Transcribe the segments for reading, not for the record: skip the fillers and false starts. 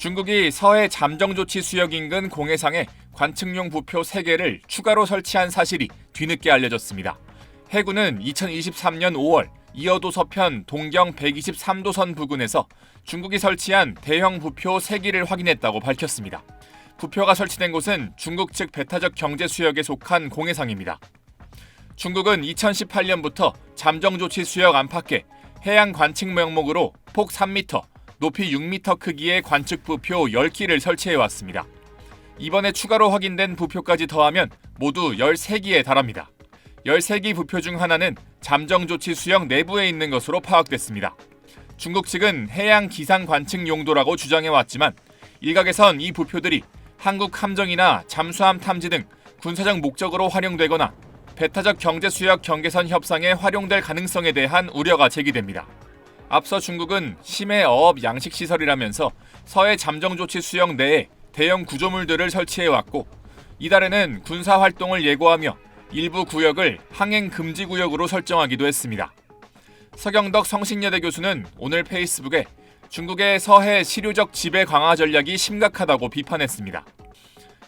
중국이 서해 잠정조치 수역 인근 공해상에 관측용 부표 3개를 추가로 설치한 사실이 뒤늦게 알려졌습니다. 해군은 2023년 5월 이어도 서편 동경 123도선 부근에서 중국이 설치한 대형 부표 3기를 확인했다고 밝혔습니다. 부표가 설치된 곳은 중국 측 배타적 경제 수역에 속한 공해상입니다. 중국은 2018년부터 잠정조치 수역 안팎에 해양 관측 명목으로 폭 3m, 높이 6m 크기의 관측 부표 10기를 설치해왔습니다. 이번에 추가로 확인된 부표까지 더하면 모두 13기에 달합니다. 13기 부표 중 하나는 잠정조치 수역 내부에 있는 것으로 파악됐습니다. 중국 측은 해양 기상 관측 용도라고 주장해왔지만 일각에선 이 부표들이 한국 함정이나 잠수함 탐지 등 군사적 목적으로 활용되거나 배타적 경제 수역 경계선 협상에 활용될 가능성에 대한 우려가 제기됩니다. 앞서 중국은 심해 어업 양식 시설이라면서 서해 잠정조치 수역 내에 대형 구조물들을 설치해왔고 이달에는 군사 활동을 예고하며 일부 구역을 항행 금지 구역으로 설정하기도 했습니다. 서경덕 성신여대 교수는 오늘 페이스북에 중국의 서해 실효적 지배 강화 전략이 심각하다고 비판했습니다.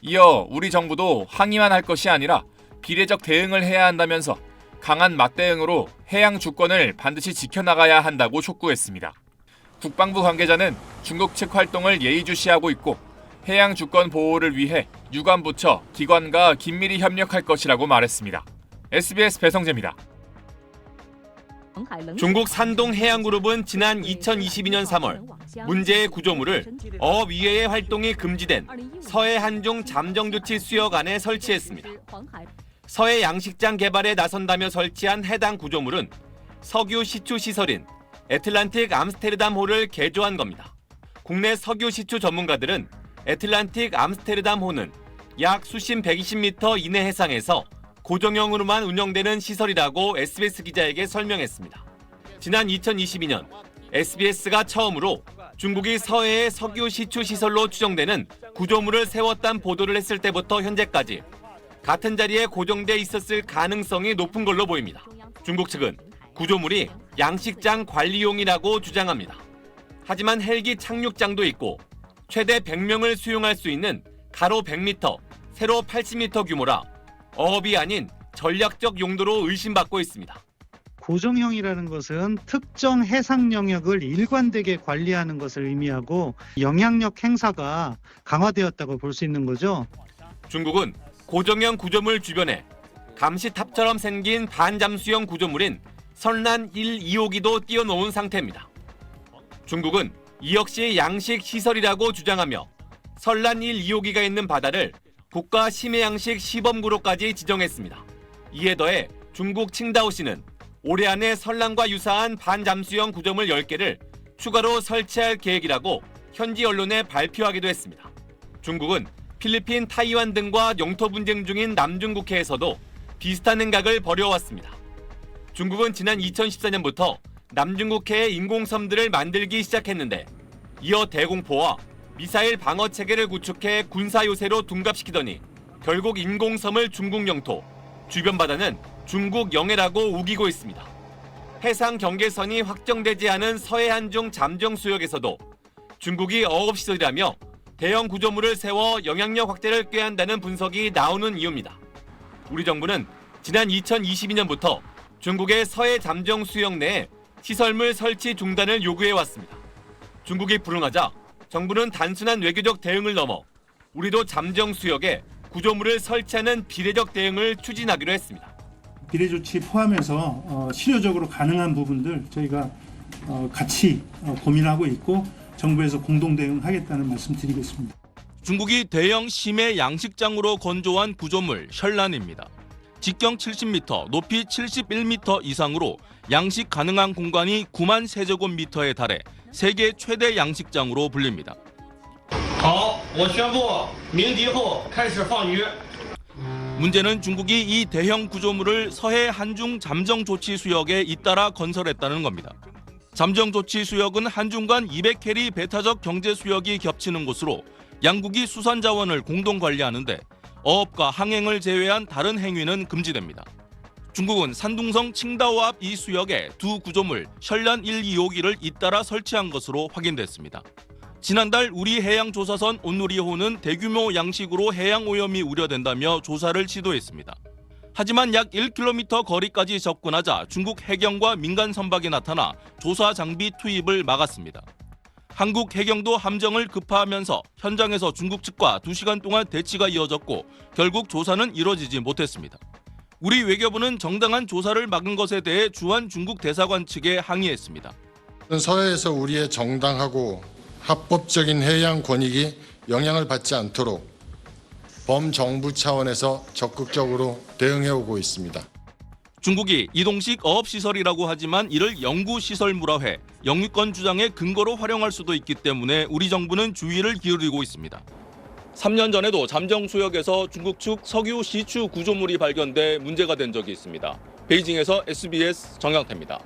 이어 우리 정부도 항의만 할 것이 아니라 비례적 대응을 해야 한다면서 강한 맞대응으로 해양 주권을 반드시 지켜나가야 한다고 촉구했습니다. 국방부 관계자는 중국 측 활동을 예의주시하고 있고 해양 주권 보호를 위해 유관부처, 기관과 긴밀히 협력할 것이라고 말했습니다. SBS 배성재입니다. 중국 산동해양그룹은 지난 2022년 3월 문제의 구조물을 어업 이외의 활동이 금지된 서해 한중 잠정조치 수역 안에 설치했습니다. 서해 양식장 개발에 나선다며 설치한 해당 구조물은 석유 시추 시설인 애틀란틱 암스테르담호를 개조한 겁니다. 국내 석유 시추 전문가들은 애틀란틱 암스테르담호는 약 수심 120m 이내 해상에서 고정형으로만 운영되는 시설이라고 SBS 기자에게 설명했습니다. 지난 2022년 SBS가 처음으로 중국이 서해의 석유 시추 시설로 추정되는 구조물을 세웠다는 보도를 했을 때부터 현재까지 같은 자리에 고정돼 있었을 가능성이 높은 걸로 보입니다. 중국 측은 구조물이 양식장 관리용이라고 주장합니다. 하지만 헬기 착륙장도 있고 최대 100명을 수용할 수 있는 가로 100m, 세로 80m 규모라 어업이 아닌 전략적 용도로 의심받고 있습니다. 고정형이라는 것은 특정 해상 영역을 일관되게 관리하는 것을 의미하고 영향력 행사가 강화되었다고 볼 수 있는 거죠. 중국은 고정형 구조물 주변에 감시탑처럼 생긴 반잠수형 구조물인 선란 1, 2호기도 띄워놓은 상태입니다. 중국은 이 역시 양식 시설이라고 주장하며 선란 1, 2호기가 있는 바다를 국가 심해양식 시범구로까지 지정했습니다. 이에 더해 중국 칭다오시는 올해 안에 선란과 유사한 반잠수형 구조물 10개를 추가로 설치할 계획이라고 현지 언론에 발표하기도 했습니다. 중국은 필리핀, 타이완 등과 영토 분쟁 중인 남중국해에서도 비슷한 행각을 벌여왔습니다. 중국은 지난 2014년부터 남중국해에 인공섬들을 만들기 시작했는데 이어 대공포와 미사일 방어 체계를 구축해 군사 요새로 둔갑시키더니 결국 인공섬을 중국 영토, 주변 바다는 중국 영해라고 우기고 있습니다. 해상 경계선이 확정되지 않은 서해 한중 잠정 수역에서도 중국이 어업시설이라며 대형 구조물을 세워 영향력 확대를 꾀한다는 분석이 나오는 이유입니다. 우리 정부는 지난 2022년부터 중국의 서해 잠정 수역 내에 시설물 설치 중단을 요구해왔습니다. 중국이 불응하자 정부는 단순한 외교적 대응을 넘어 우리도 잠정 수역에 구조물을 설치하는 비례적 대응을 추진하기로 했습니다. 비례 조치 포함해서 실효적으로 가능한 부분들 저희가 같이 고민하고 있고 정부에서 공동 대응하겠다는 말씀 드리겠습니다. 중국이 대형 심해 양식장으로 건조한 구조물 혈란입니다. 직경 70m, 높이 71m 이상으로 양식 가능한 공간이 9만 세제곱미터에 달해 세계 최대 양식장으로 불립니다. 好，我宣布鸣笛后开始放鱼。 문제는 중국이 이 대형 구조물을 서해 한중 잠정 조치 수역에 잇따라 건설했다는 겁니다. 잠정 조치 수역은 한중 간 200캐리 배타적 경제 수역이 겹치는 곳으로 양국이 수산 자원을 공동 관리하는데 어업과 항행을 제외한 다른 행위는 금지됩니다. 중국은 산둥성 칭다오 앞 이 수역에 두 구조물 셜란 1, 2호기를 잇따라 설치한 것으로 확인됐습니다. 지난달 우리 해양조사선 온누리호는 대규모 양식으로 해양 오염이 우려된다며 조사를 시도했습니다. 하지만 약 1km 거리까지 접근하자 중국 해경과 민간 선박이 나타나 조사 장비 투입을 막았습니다. 한국 해경도 함정을 급파하면서 현장에서 중국 측과 2시간 동안 대치가 이어졌고 결국 조사는 이뤄지지 못했습니다. 우리 외교부는 정당한 조사를 막은 것에 대해 주한 중국 대사관 측에 항의했습니다. 서해에서 우리의 정당하고 합법적인 해양 권익이 영향을 받지 않도록 범정부 차원에서 적극적으로 대응해오고 있습니다. 중국이 이동식 어업시설이라고 하지만 이를 영구시설물화해 영유권 주장의 근거로 활용할 수도 있기 때문에 우리 정부는 주의를 기울이고 있습니다. 3년 전에도 잠정수역에서 중국 측 석유 시추 구조물이 발견돼 문제가 된 적이 있습니다. 베이징에서 SBS 정영태입니다.